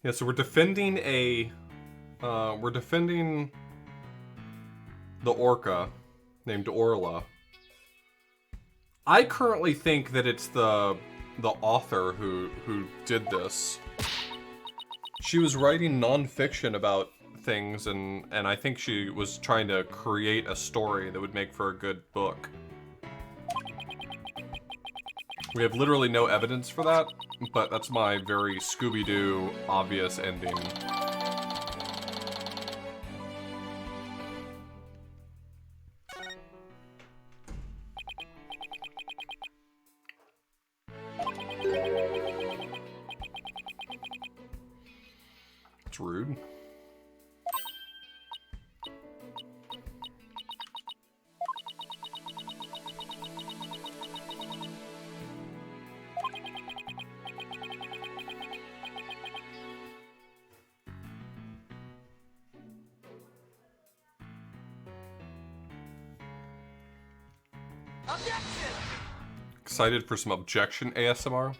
Yeah, so we're defending we're defending the orca named Orla. I currently think that it's the author who did this. She was writing nonfiction about things, and I think she was trying to create a story that would make for a good book. We have literally no evidence for that, but that's my very Scooby-Doo obvious ending. It's rude. Excited for some objection ASMR?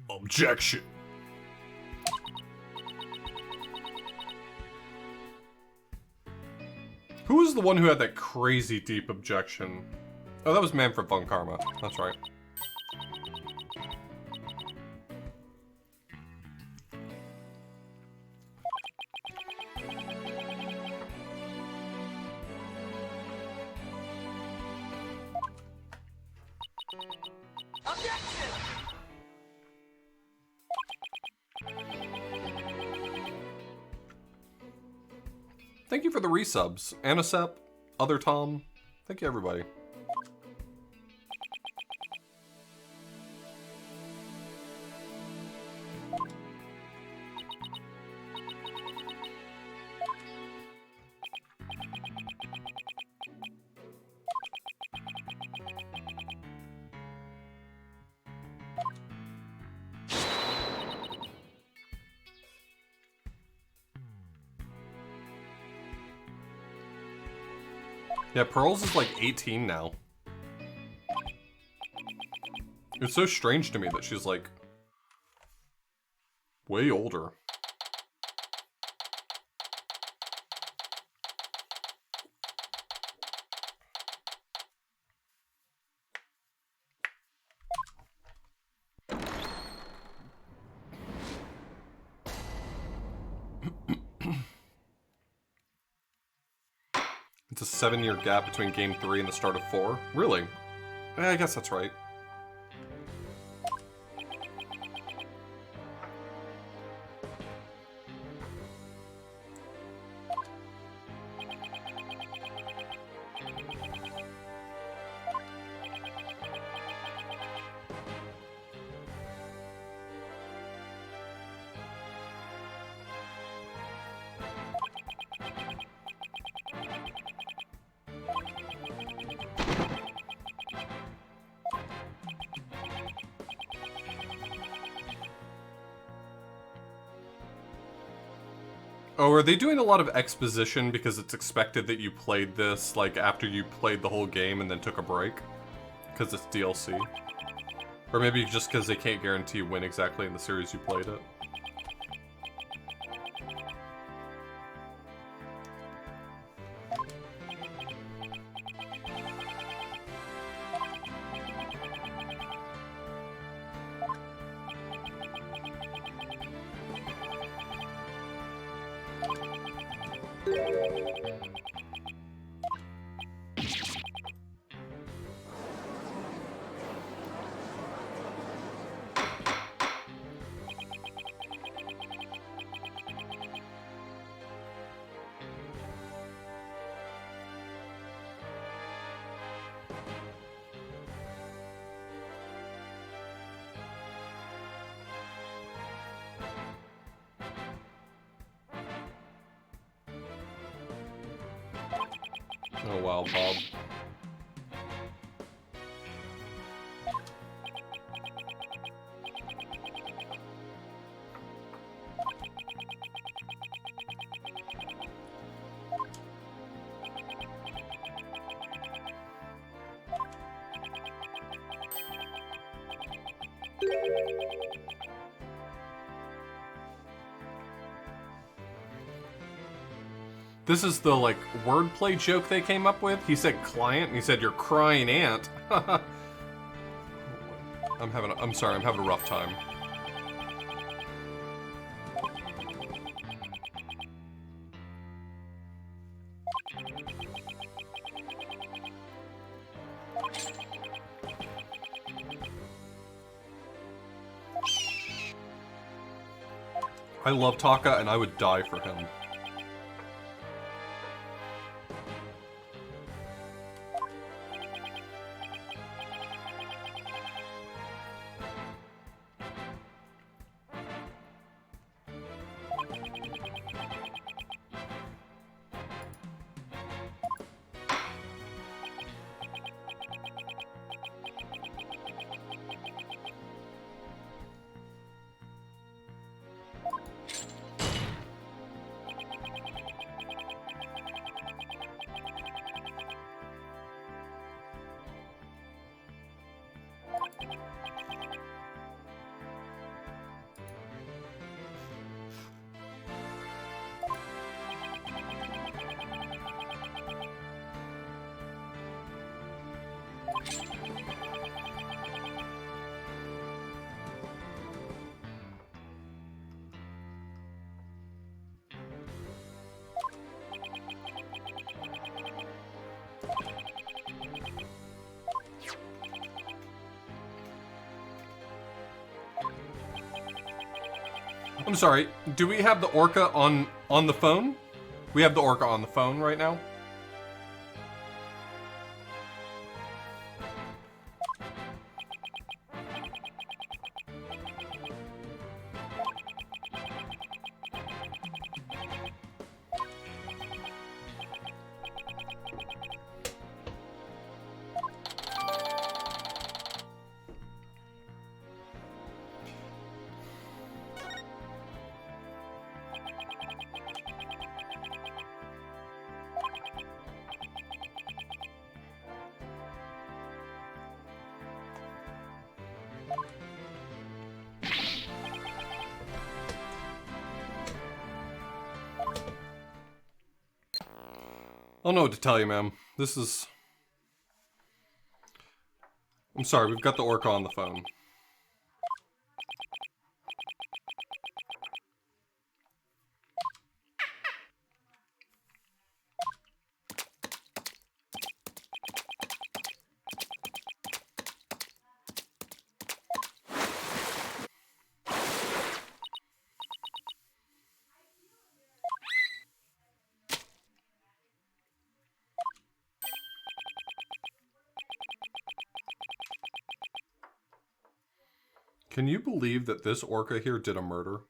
Objection! Who was the one who had that crazy deep objection? Oh, that was Manfred von Karma. That's right. Thank you for the resubs. Anasep, Other Tom. Thank you, everybody. Yeah, Pearls is like 18 now. It's so strange to me that she's like way older. It's a 7-year gap between Game 3 and the start of 4. Really? I guess that's right. Oh, are they doing a lot of exposition because it's expected that you played this, like, after you played the whole game and then took a break? Because it's DLC? Or maybe just because they can't guarantee when exactly in the series you played it? Oh wow, Bob. This is the, like, wordplay joke they came up with. He said client, and he said, "You're crying aunt." I'm sorry, I'm having a rough time. I love Taka, and I would die for him. I'm sorry, do we have the orca on the phone? We have the orca on the phone right now? I don't know what to tell you, ma'am. This is... I'm sorry, we've got the orca on the phone. Can you believe that this orca here did a murder?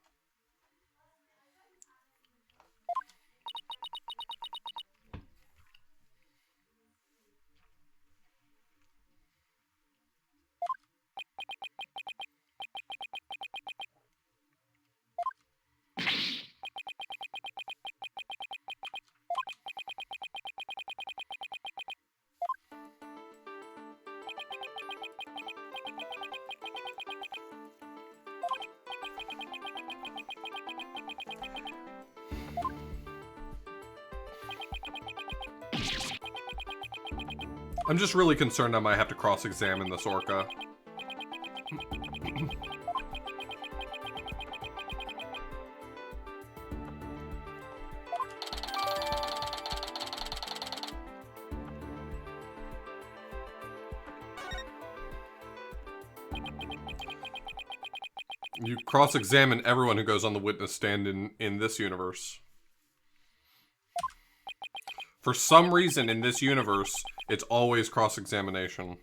I'm just really concerned I might have to cross-examine this orca. You cross-examine everyone who goes on the witness stand in this universe. For some reason in this universe, it's always cross-examination.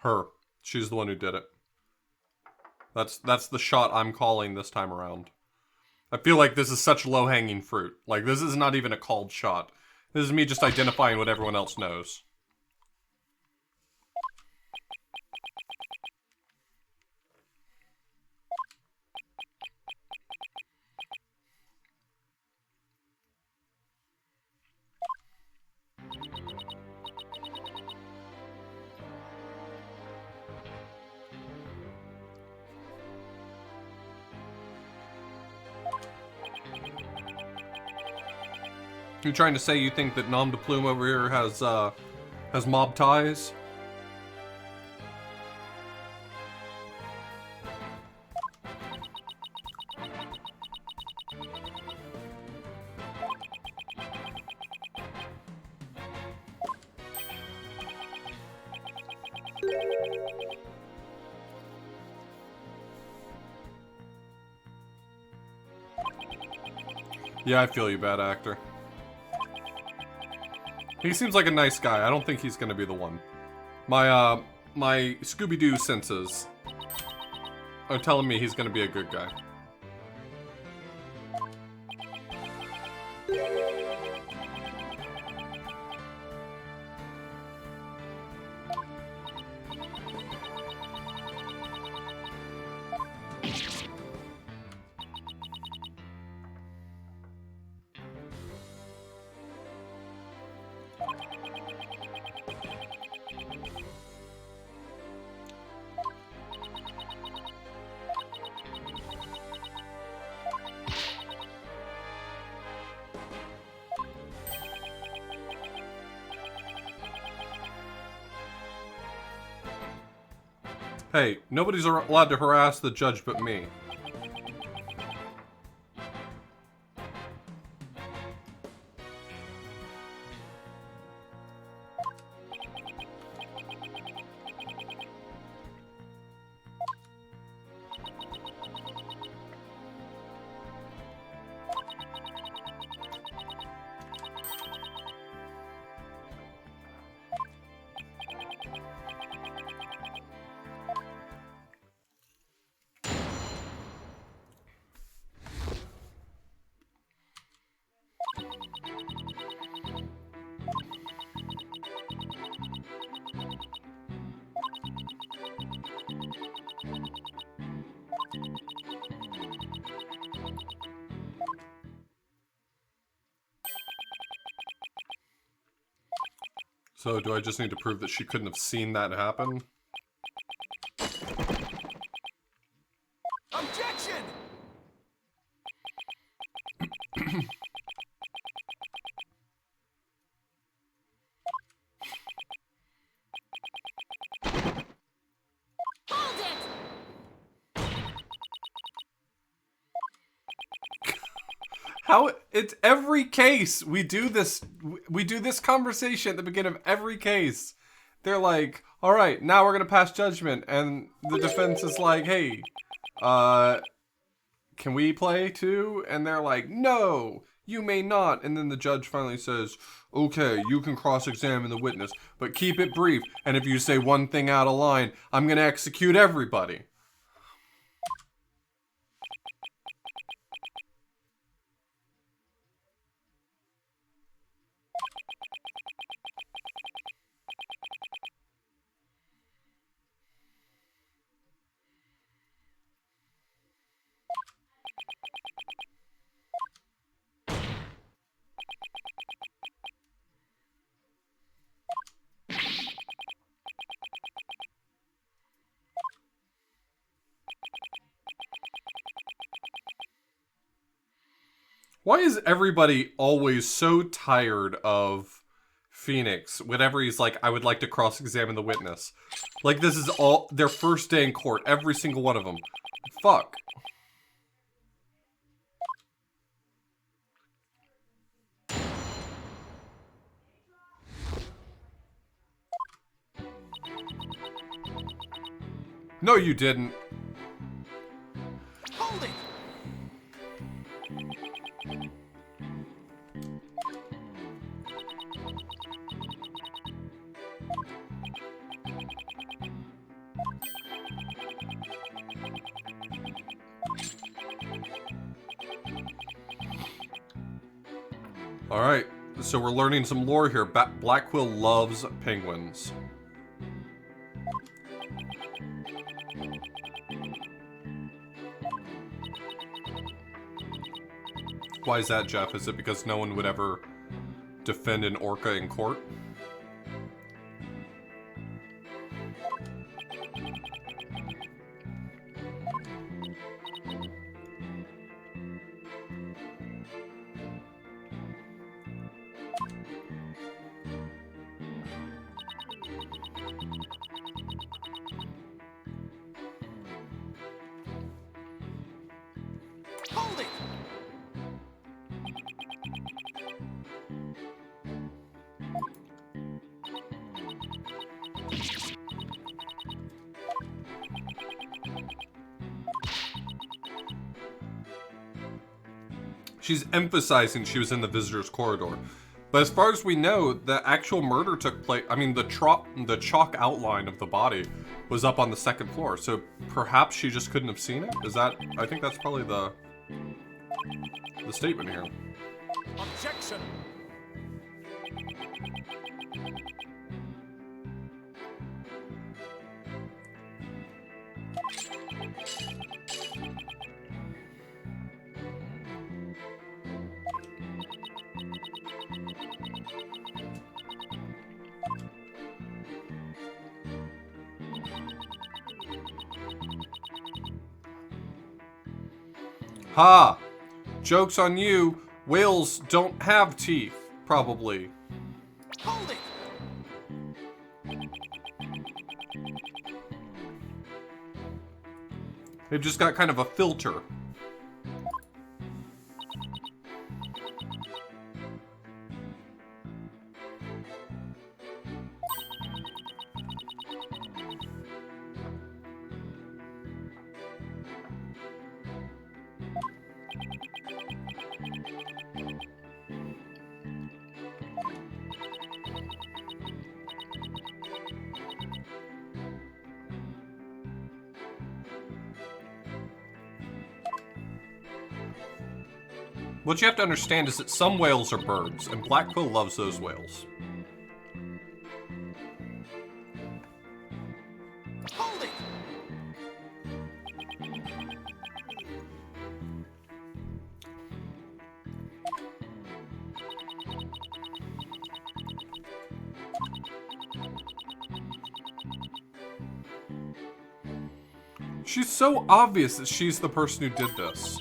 Her. She's the one who did it. That's the shot I'm calling this time around. I feel like this is such low-hanging fruit. Like, this is not even a called shot. This is me just identifying what everyone else knows. You trying to say you think that Nom de Plume over here has mob ties? Yeah, I feel you, bad actor. He seems like a nice guy. I don't think he's gonna be the one. My Scooby-Doo senses are telling me he's gonna be a good guy. Hey, nobody's allowed to harass the judge but me. So, do I just need to prove that she couldn't have seen that happen? Objection! Hold it! How it's every case we do this conversation at the beginning of every case. They're like, all right, now we're gonna pass judgment, and the defense is like, hey, can we play too? And they're like, no, you may not. And then the judge finally says, okay, you can cross-examine the witness, but keep it brief, and if you say one thing out of line, I'm gonna execute everybody. Why is everybody always so tired of Phoenix whenever he's like, I would like to cross-examine the witness? Like, this is all their first day in court, every single one of them. Fuck. No, you didn't. Hold it! Alright, so we're learning some lore here. Black Quill loves penguins. Why is that, Jeff? Is it because no one would ever defend an orca in court? She's emphasizing she was in the visitor's corridor. But as far as we know, the actual murder took place... I mean, the chalk outline of the body was up on the second floor. So perhaps she just couldn't have seen it? Is that... I think that's probably the statement here. Objection! Ha! Joke's on you. Whales don't have teeth, probably. Hold it! They've just got kind of a filter. What you have to understand is that some whales are birds, and Blackquill loves those whales. Hold it! She's so obvious that she's the person who did this.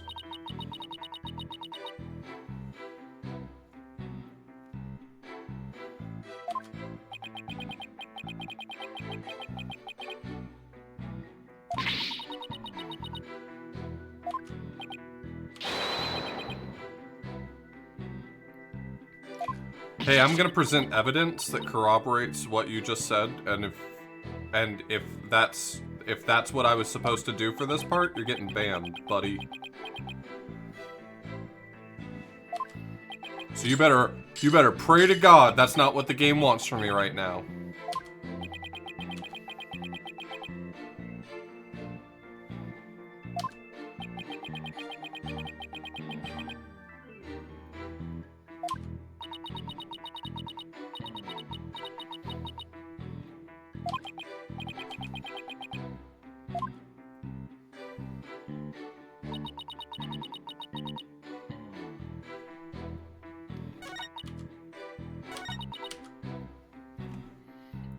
Hey, I'm gonna present evidence that corroborates what you just said, and if that's what I was supposed to do for this part, you're getting banned, buddy. So you better pray to God that's not what the game wants from me right now.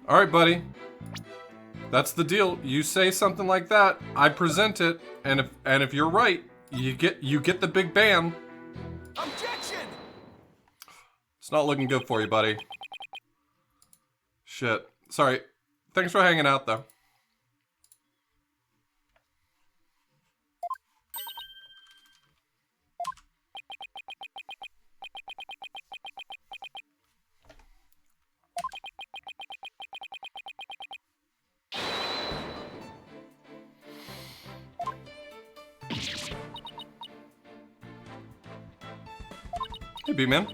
Alright, buddy. That's the deal. You say something like that, I present it, and if you're right, you get the big ban. Objection! It's not looking good for you, buddy. Shit. Sorry. Thanks for hanging out, though. Hey, B-Man.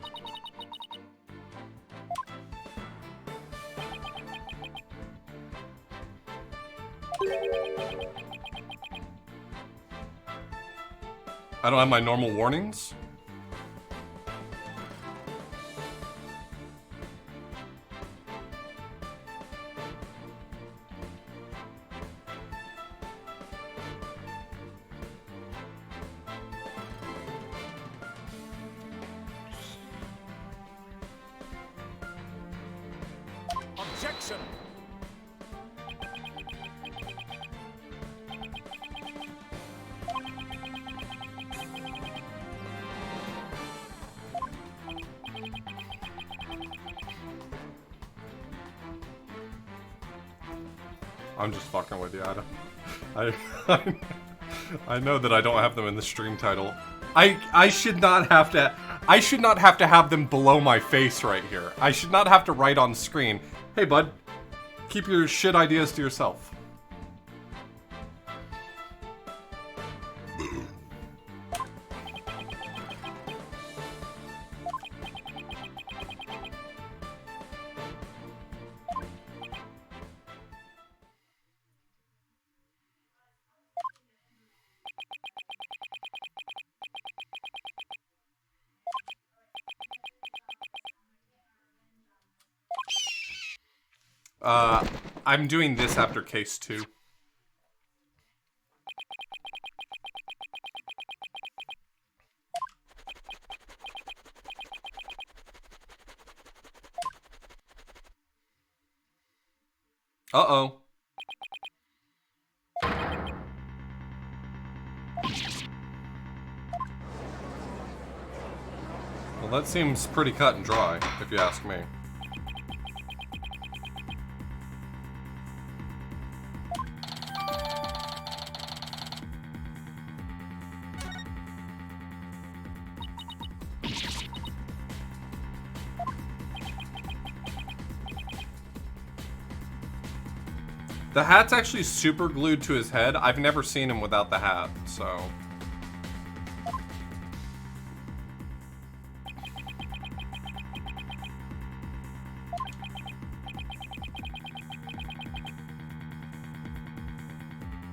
I don't have my normal warnings. Objection! I'm just fucking with you, Adam. I know that I don't have them in the stream title. I should not have to have them below my face right here. I should not have to write on screen, "Hey bud, keep your shit ideas to yourself." I'm doing this after case 2. Uh-oh. Well, that seems pretty cut and dry, if you ask me. The hat's actually super glued to his head. I've never seen him without the hat, so...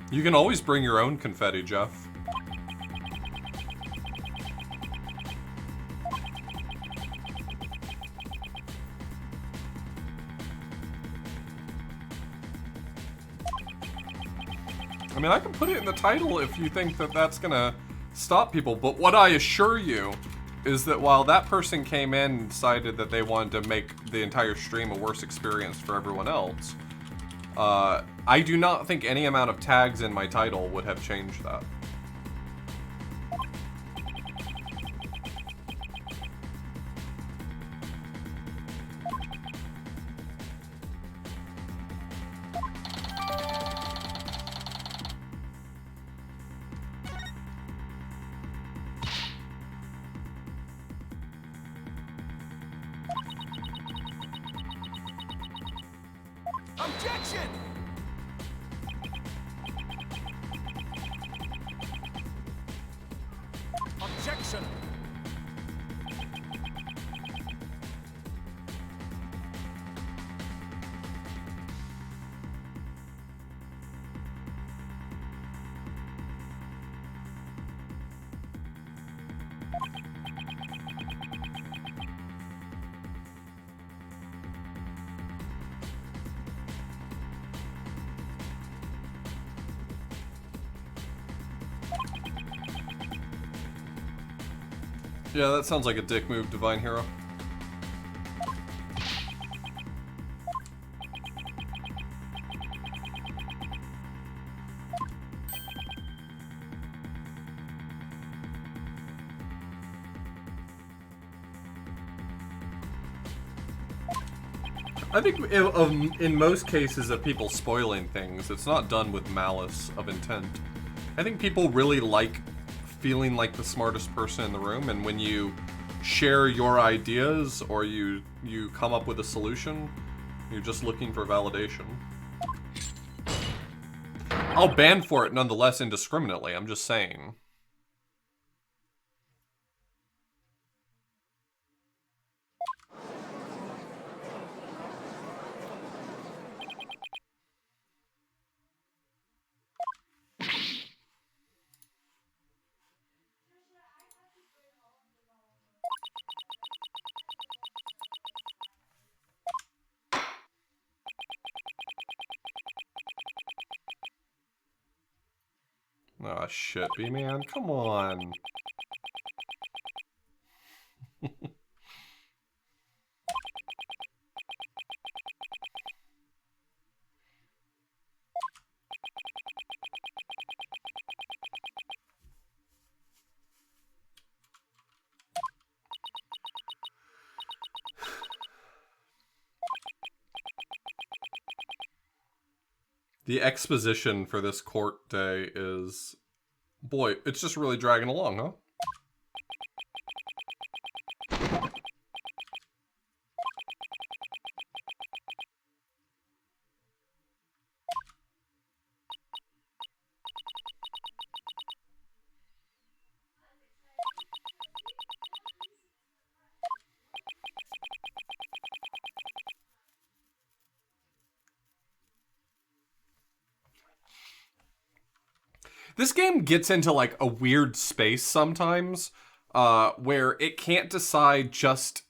You can always bring your own confetti, Jeff. I mean, I can put it in the title if you think that that's gonna stop people, but what I assure you is that while that person came in and decided that they wanted to make the entire stream a worse experience for everyone else, I do not think any amount of tags in my title would have changed that. Objection! Objection! Yeah, that sounds like a dick move, Divine Hero. I think in most cases of people spoiling things, it's not done with malice of intent. I think people really like feeling like the smartest person in the room, and when you share your ideas or you come up with a solution, you're just looking for validation. I'll ban for it nonetheless indiscriminately, I'm just saying. Aw, shit, B-Man, come on. The exposition for this court day is... Boy, it's just really dragging along, huh? This game gets into like a weird space sometimes, where it can't decide just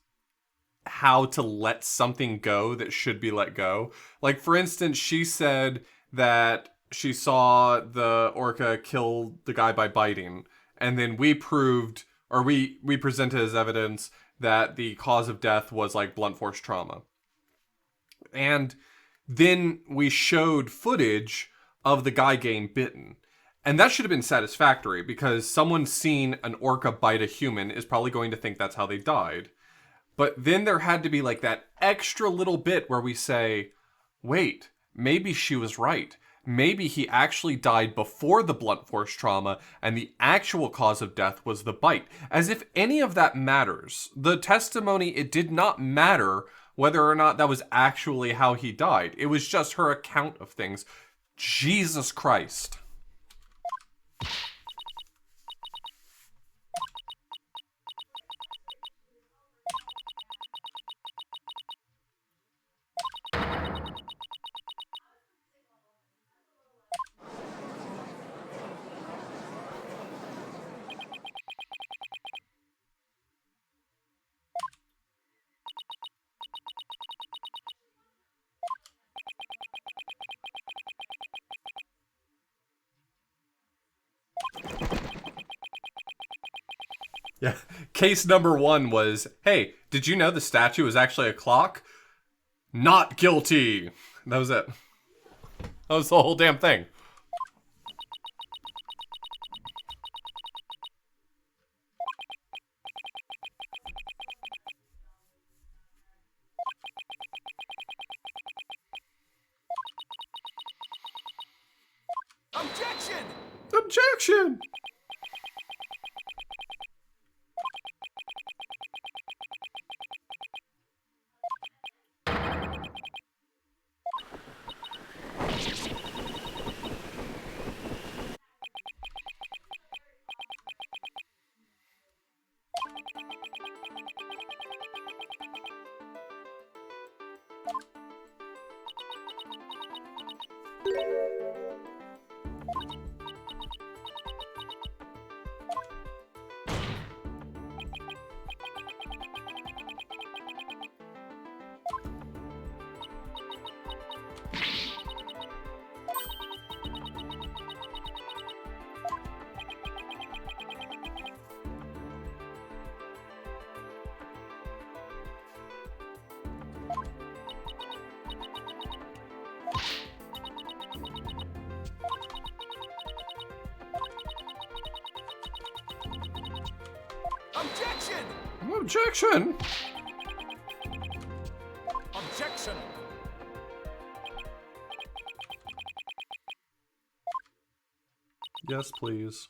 how to let something go that should be let go. Like, for instance, she said that she saw the orca kill the guy by biting, and then we proved, or we presented as evidence that the cause of death was like blunt force trauma. And then we showed footage of the guy getting bitten. And that should have been satisfactory, because someone seen an orca bite a human is probably going to think that's how they died. But then there had to be like that extra little bit where we say, wait, maybe she was right. Maybe he actually died before the blunt force trauma and the actual cause of death was the bite. As if any of that matters. The testimony, it did not matter whether or not that was actually how he died. It was just her account of things. Jesus Christ. Yeah. Case number 1 was, hey, did you know the statue was actually a clock? Not guilty. That was it. That was the whole damn thing. Objection! Objection! Objection! Objection! Objection! Yes, please.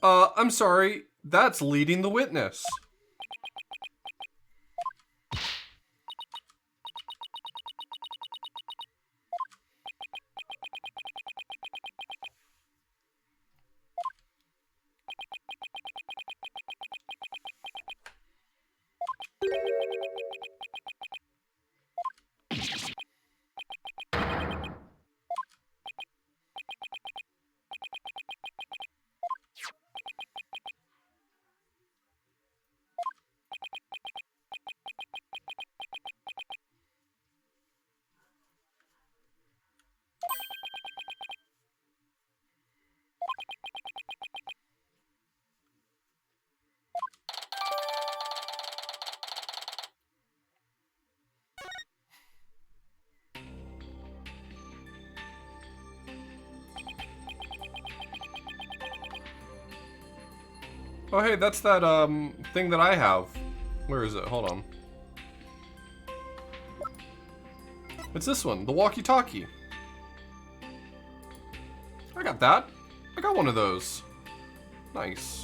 I'm sorry. That's leading the witness. Oh, hey, that's that, thing that I have. Where is it? Hold on. It's this one, the walkie-talkie. I got that. I got one of those. Nice.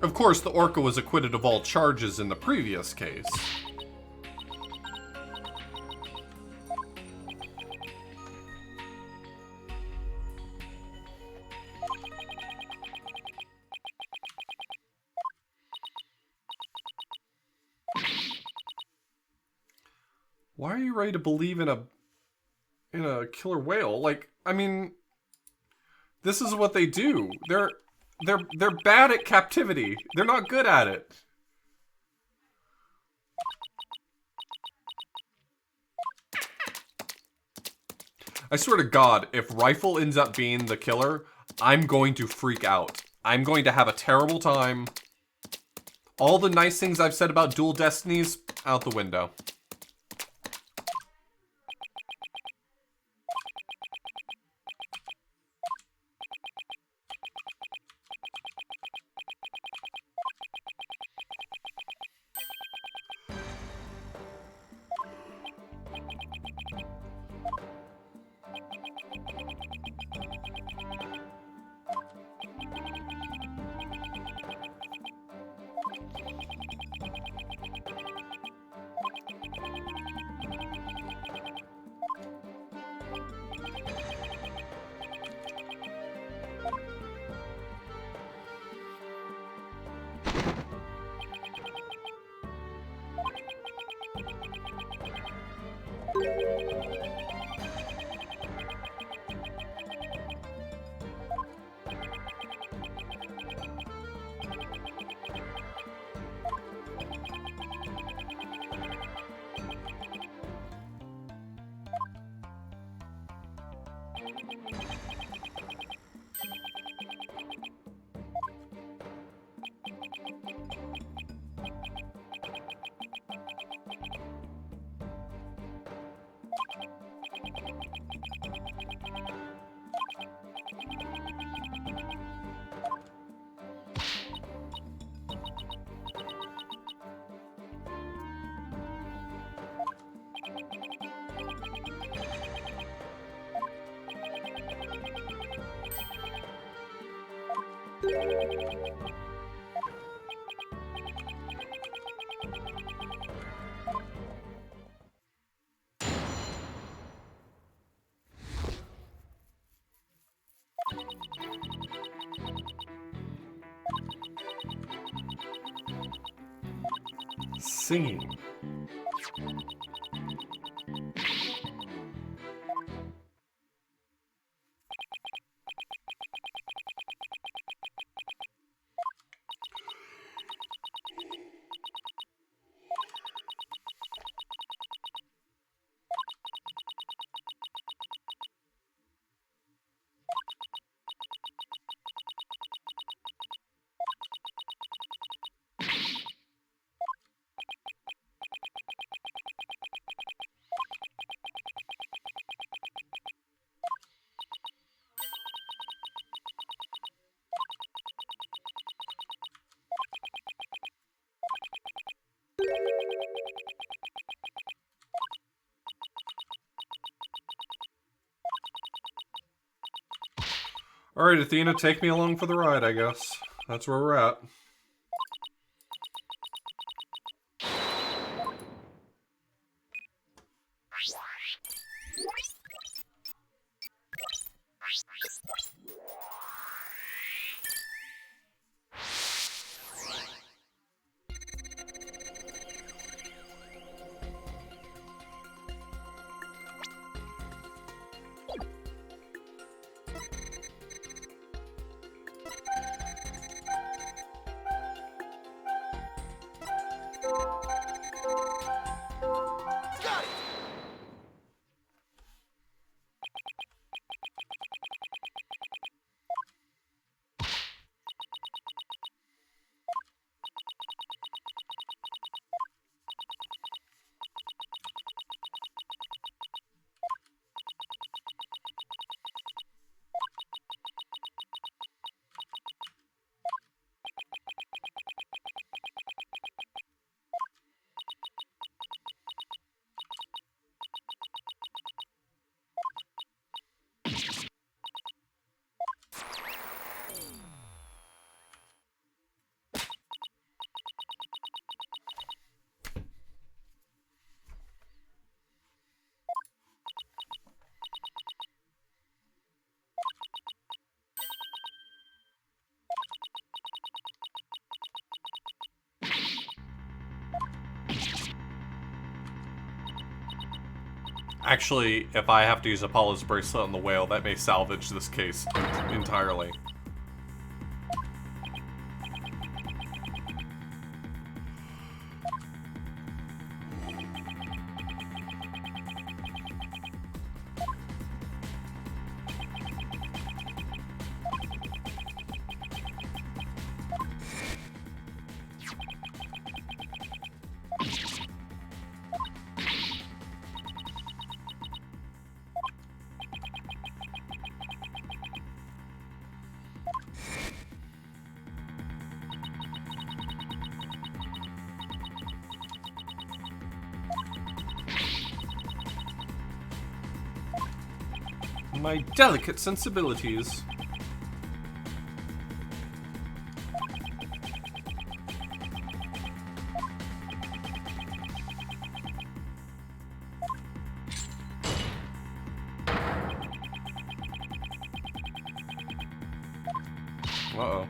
Of course, the orca was acquitted of all charges in the previous case. Why are you ready to believe in a killer whale? Like, I mean, this is what they do. They're bad at captivity. They're not good at it. I swear to God, if Rifle ends up being the killer, I'm going to freak out. I'm going to have a terrible time. All the nice things I've said about Dual Destinies, out the window. Singing. Alright, Athena, take me along for the ride, I guess. That's where we're at. Actually, if I have to use Apollo's bracelet on the whale, that may salvage this case entirely. My delicate sensibilities. Uh-oh.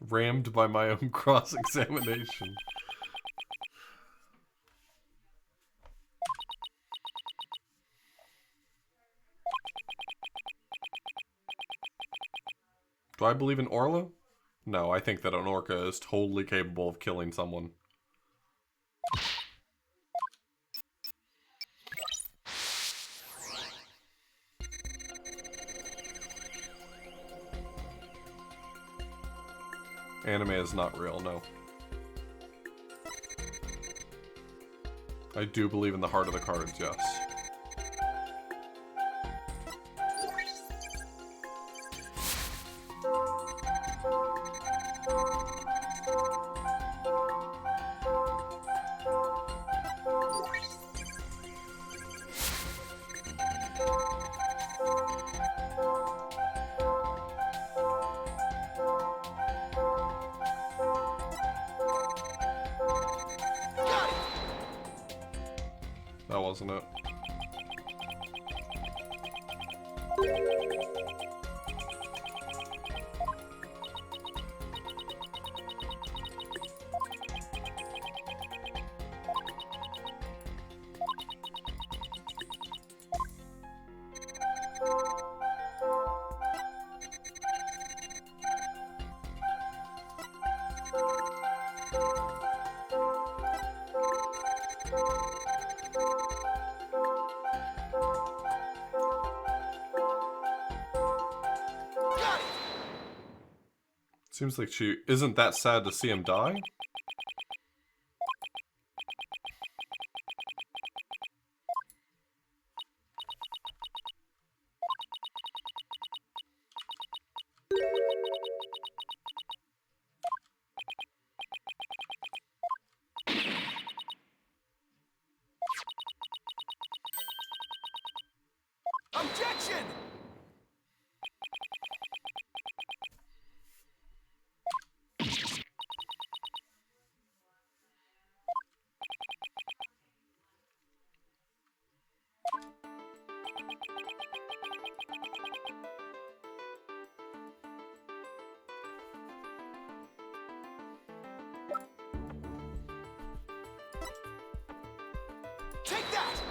Rammed by my own cross-examination. Do I believe in Orla? No, I think that an orca is totally capable of killing someone. Anime is not real, no. I do believe in the heart of the cards, yes. That wasn't it. Seems like she isn't that sad to see him die. Objection! Take that!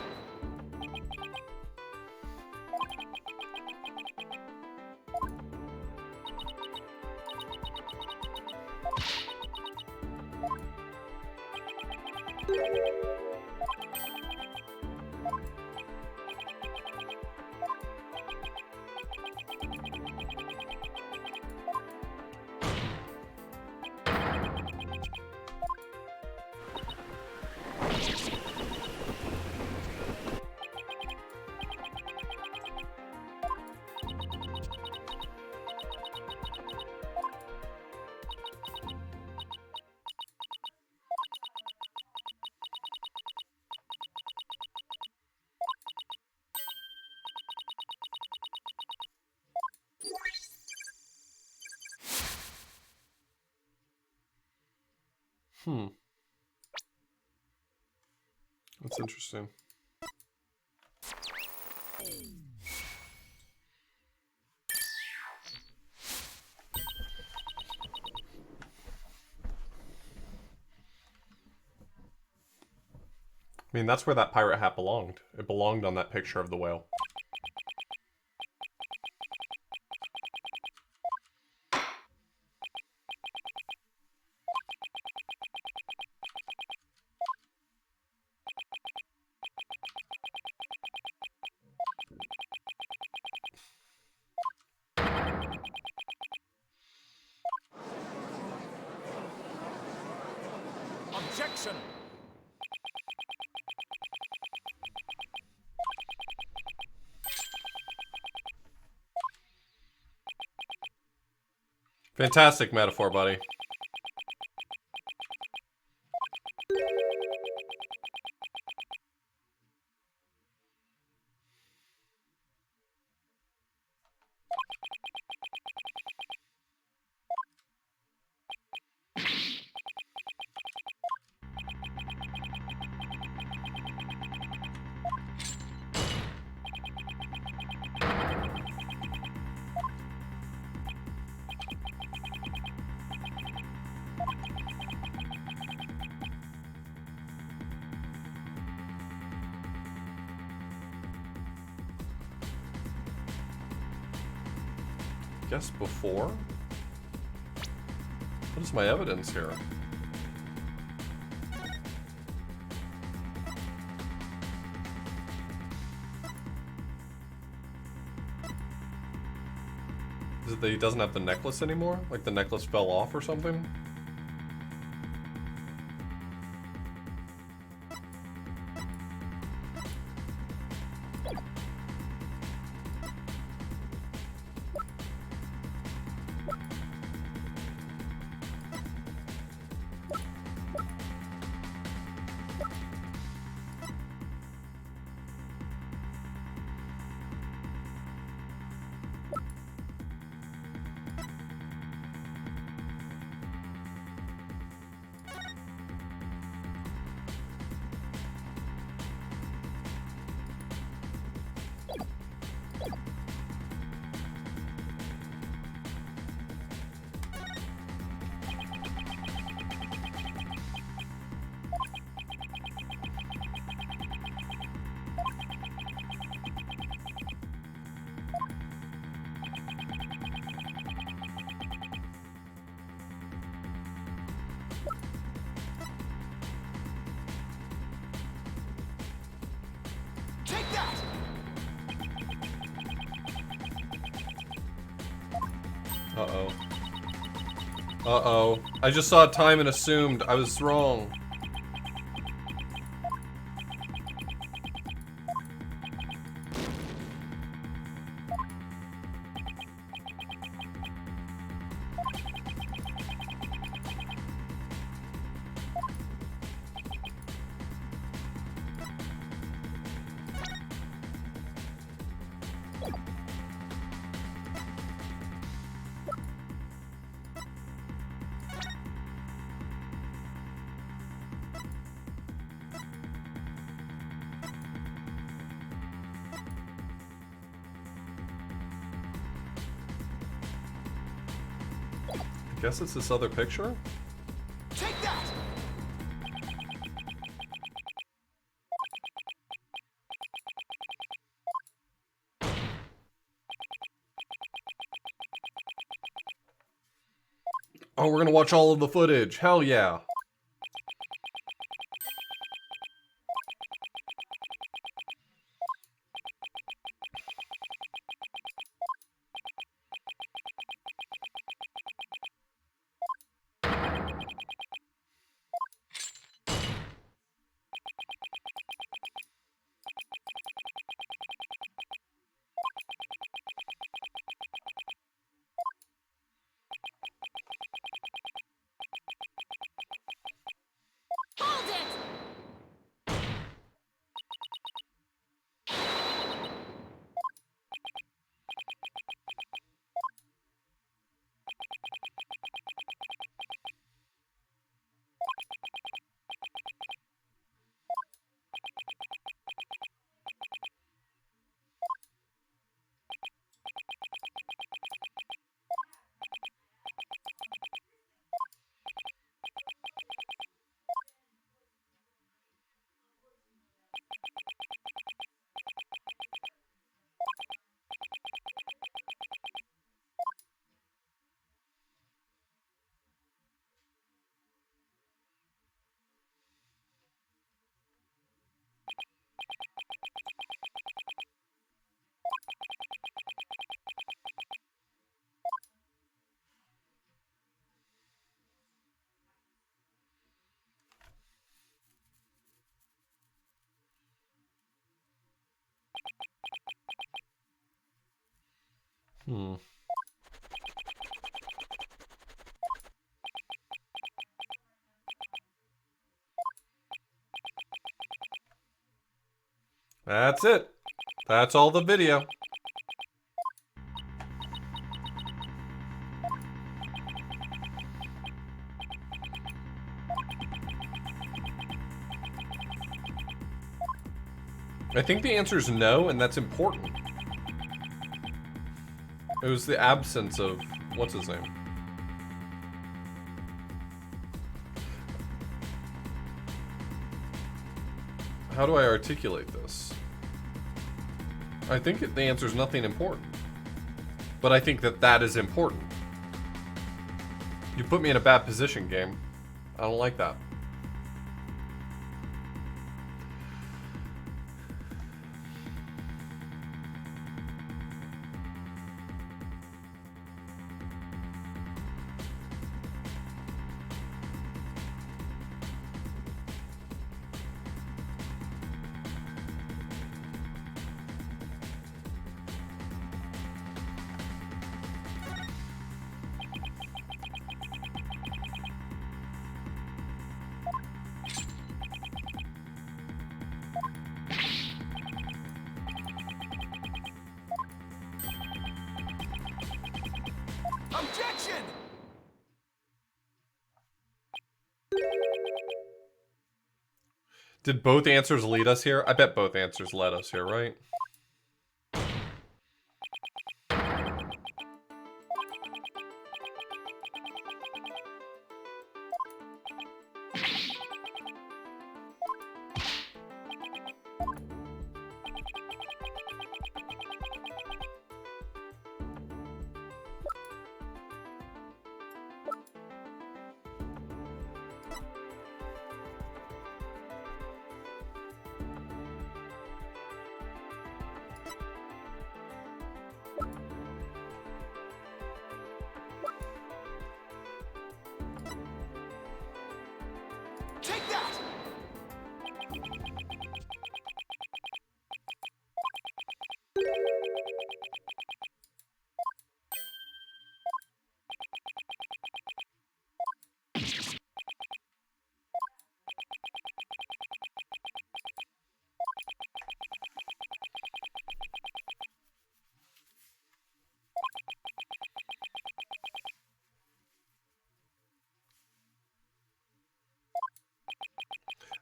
That's interesting. I mean, that's where that pirate hat belonged. It belonged on that picture of the whale. Objection! Fantastic metaphor, buddy. Guess before? What is my evidence here? Is it that he doesn't have the necklace anymore? Like the necklace fell off or something? Take that! Uh-oh. Uh-oh. I just saw time and assumed I was wrong. I guess it's this other picture? Take that! Oh, we're gonna watch all of the footage. Hell yeah. That's it. That's all the video. I think the answer is no, and that's important. It was the absence of... what's his name? How do I articulate this? I think the answer is nothing important. But I think that that is important. You put me in a bad position, game. I don't like that. Objection! Did both answers lead us here? I bet both answers led us here, right? Take that!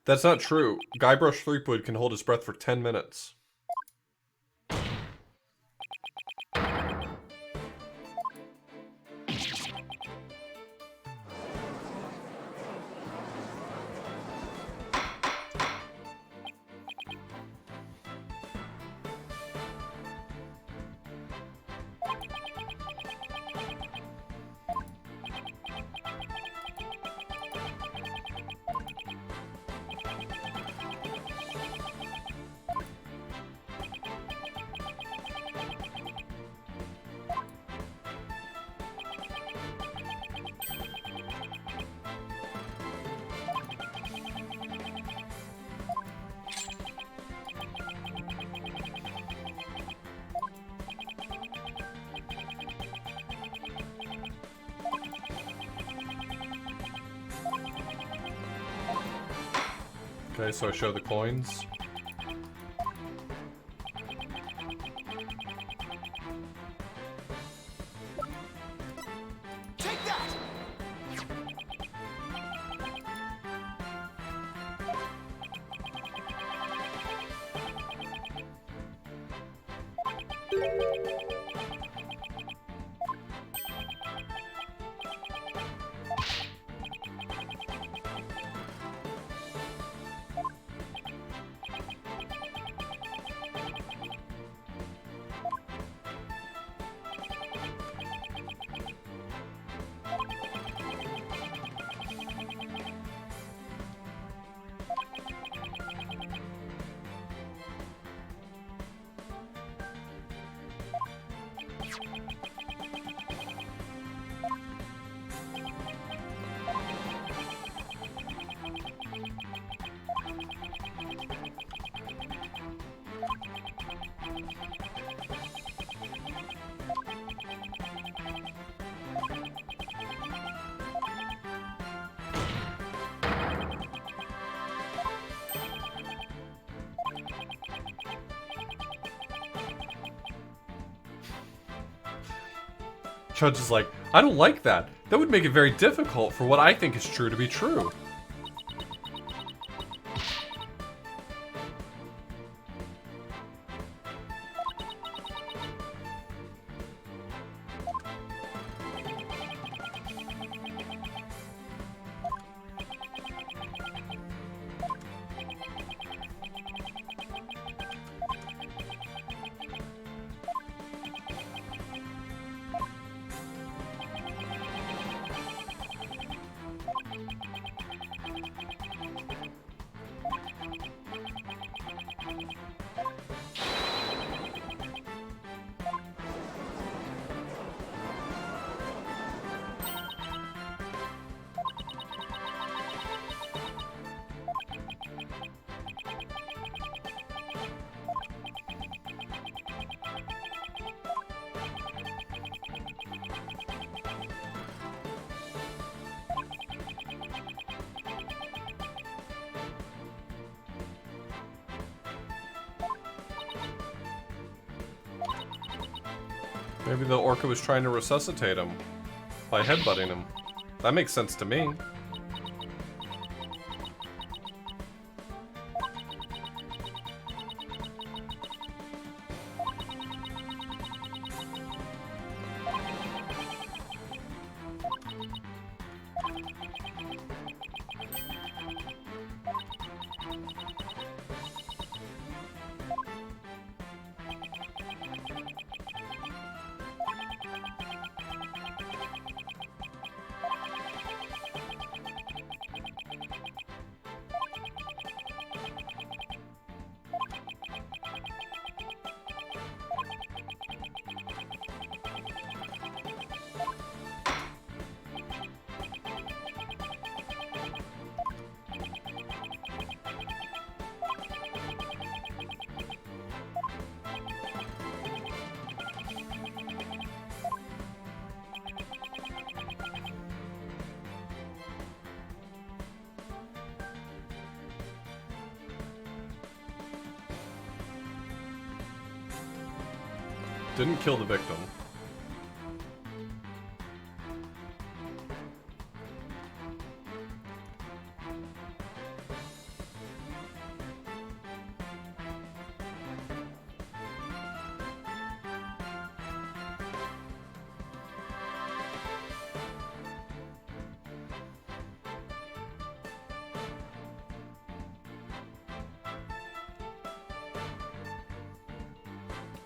That's not true. Guybrush Threepwood can hold his breath for 10 minutes. Okay, so I show the coins. Take that! Judge is like, I don't like that. That would make it very difficult for what I think is true to be true. Maybe the orca was trying to resuscitate him by headbutting him. That makes sense to me. Didn't kill the victim.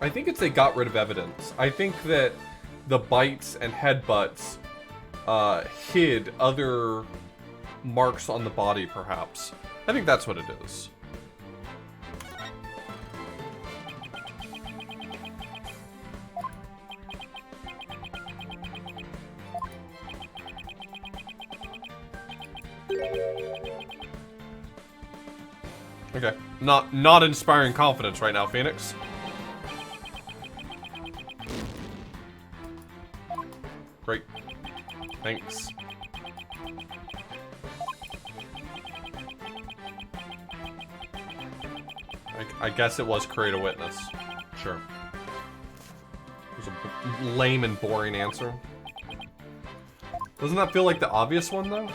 I think it's they got rid of evidence. I think that the bites and headbutts hid other marks on the body, perhaps. I think that's what it is. Okay. Not inspiring confidence right now, Phoenix. Great. Thanks. I guess it was create a witness. Sure. It was a lame and boring answer. Doesn't that feel like the obvious one, though?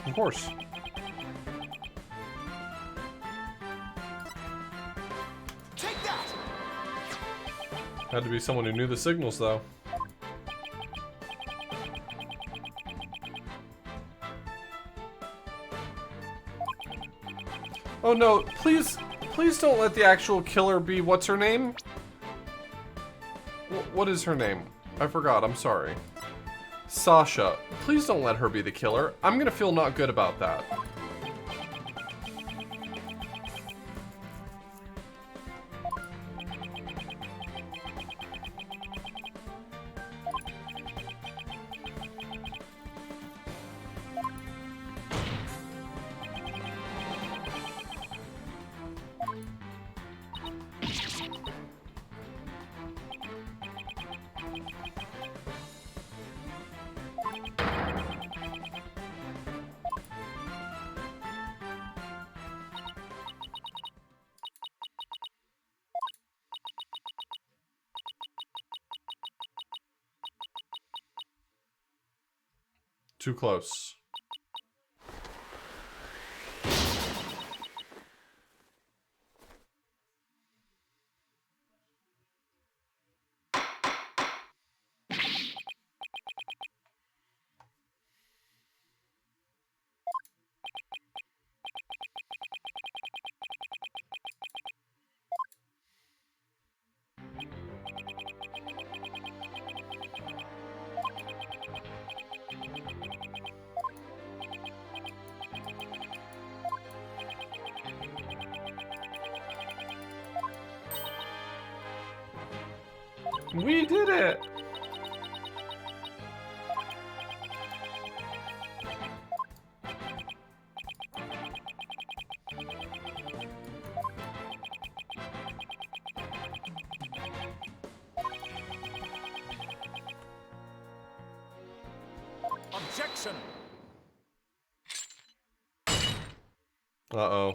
Of course. Take that! Had to be someone who knew the signals, though. Oh no, please don't let the actual killer be what's her name? What is her name? I forgot, I'm sorry. Sasha, please don't let her be the killer. I'm gonna feel not good about that. Too close. We did it! Objection! Uh-oh.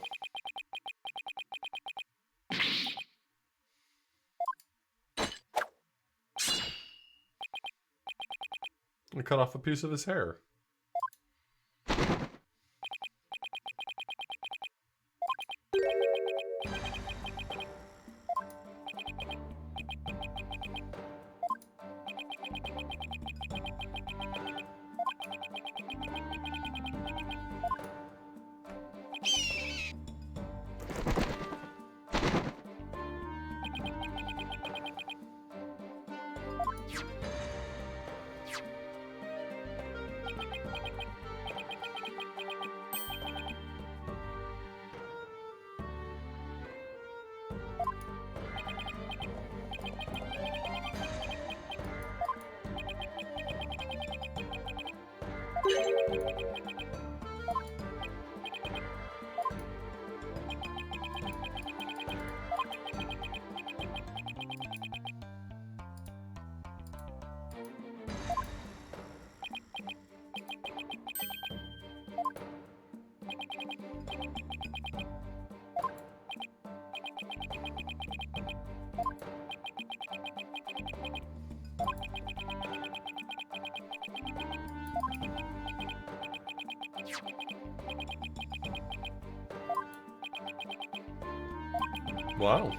I cut off a piece of his hair. Wow.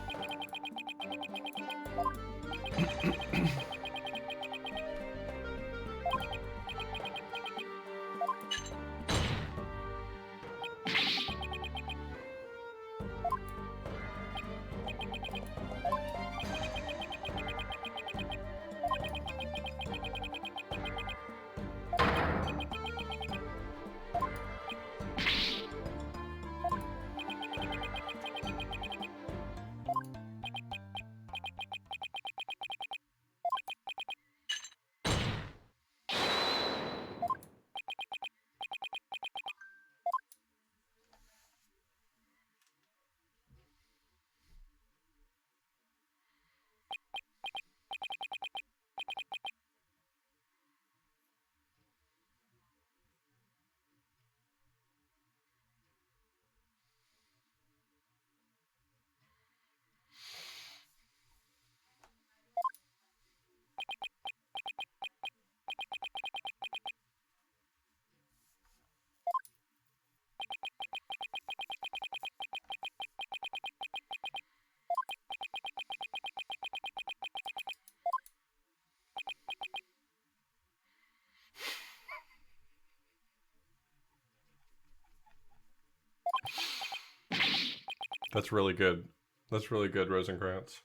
That's really good. That's really good, Rosencrantz.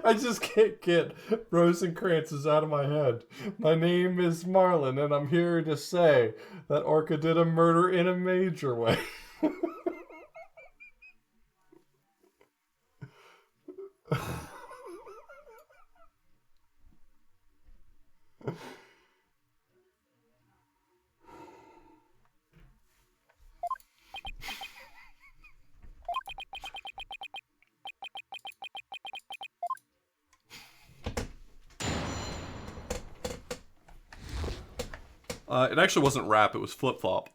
I just can't get Rosencrantz's out of my head. My name is Marlin, and I'm here to say that Orca did a murder in a major way. It actually wasn't rap, it was flip-flop.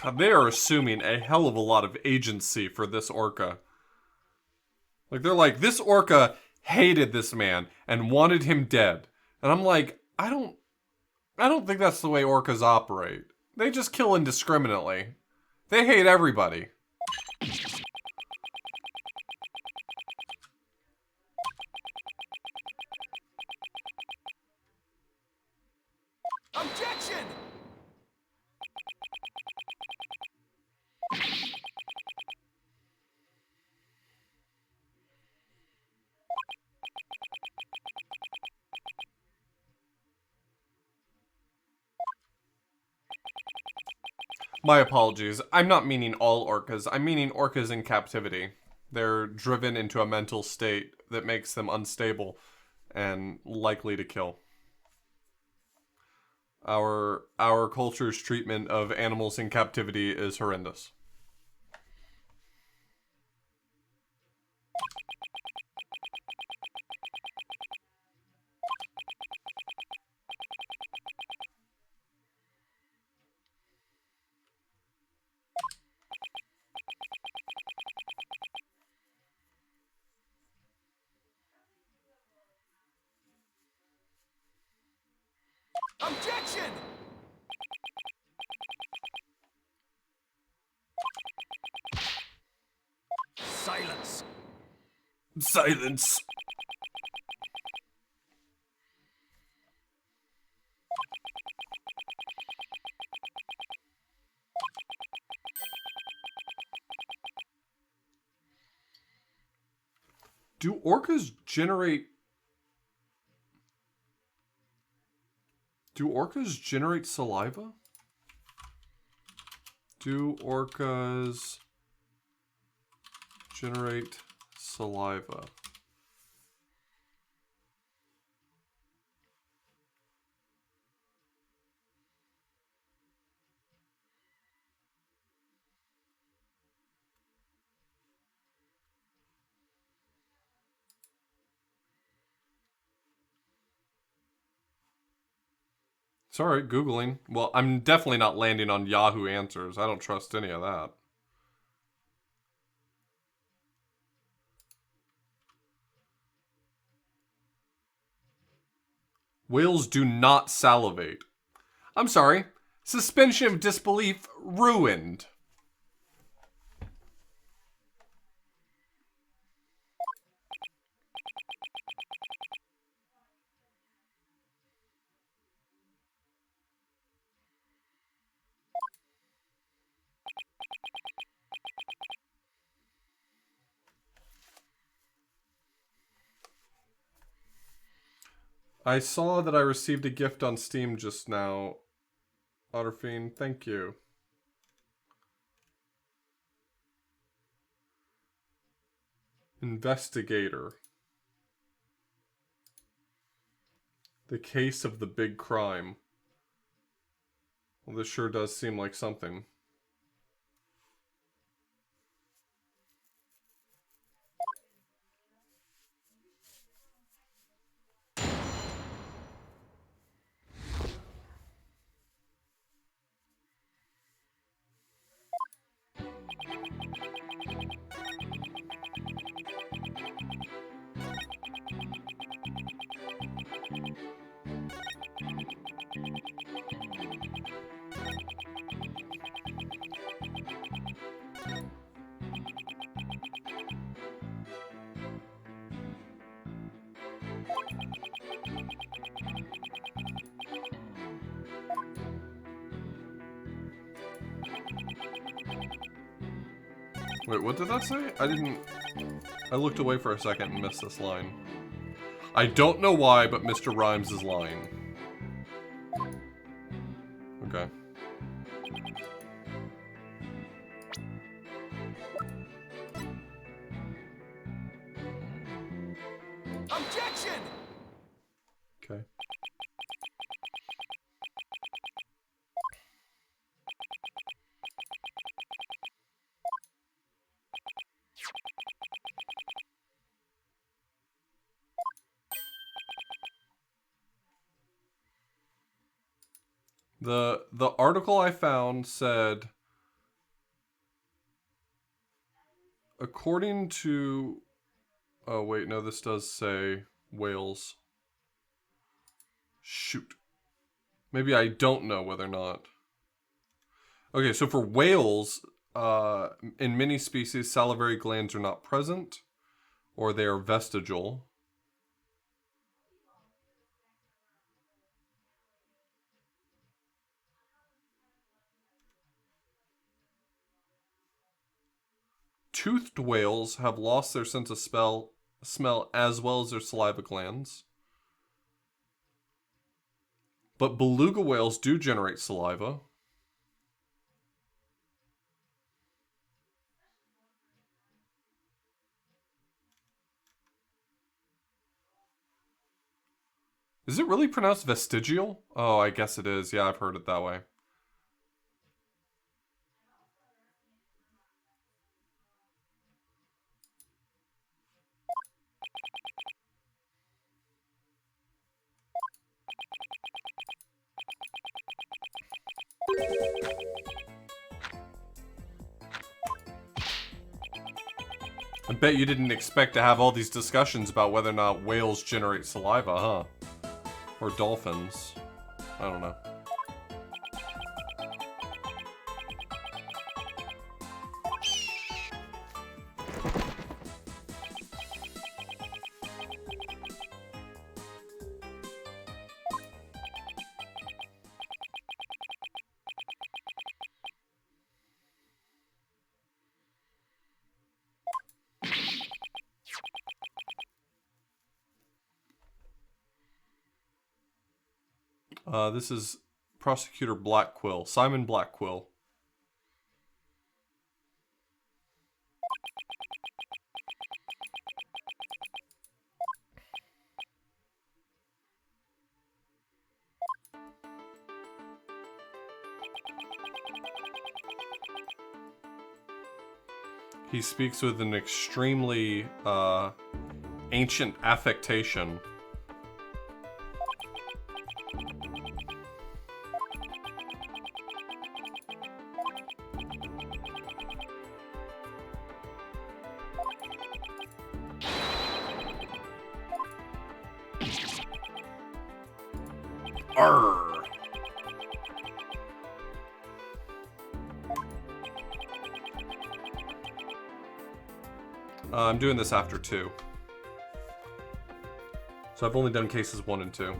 God, they are assuming a hell of a lot of agency for this orca. Like, they're like, this orca hated this man and wanted him dead. And I'm like, I don't think that's the way orcas operate. They just kill indiscriminately. They hate everybody. Objection! My apologies. I'm not meaning all orcas. I'm meaning orcas in captivity. They're driven into a mental state that makes them unstable and likely to kill. Our culture's treatment of animals in captivity is horrendous. Objection! Silence. Silence. Do orcas generate... Do orcas generate saliva? Do orcas generate saliva? Sorry, Googling. Well, I'm definitely not landing on Yahoo Answers. I don't trust any of that. Whales do not salivate. I'm sorry. Suspension of disbelief ruined. I saw that I received a gift on Steam just now. Otterfiend, thank you. Investigator. The case of the big crime. Well, this sure does seem like something. Wait, what did that say? I looked away for a second and missed this line. I don't know why, but Mr. Rhymes is lying. Okay. Objection! Okay. The article I found said, according to, oh wait, no, this does say Wales. Shoot. Maybe I don't know whether or not. Okay, so for whales, in many species, salivary glands are not present, or they are vestigial. Toothed whales have lost their sense of smell as well as their saliva glands. But beluga whales do generate saliva. Is it really pronounced vestigial? Oh, I guess it is. Yeah, I've heard it that way. I bet you didn't expect to have all these discussions about whether or not whales generate saliva, huh? Or dolphins. I don't know. This is Prosecutor Blackquill, Simon Blackquill. He speaks with an extremely ancient affectation. Arr! I'm doing this after 2. So I've only done cases 1 and 2.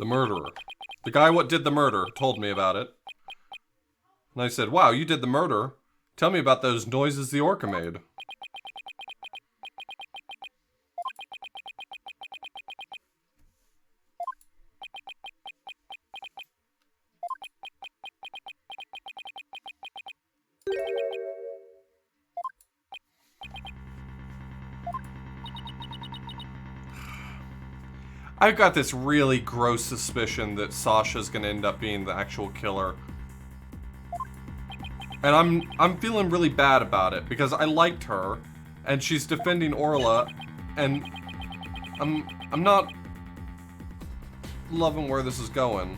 The murderer. The guy what did the murder told me about it. And I said, wow, you did the murder. Tell me about those noises the orca made. I've got this really gross suspicion that Sasha's gonna end up being the actual killer. And I'm feeling really bad about it because I liked her and she's defending Orla and I'm not loving where this is going.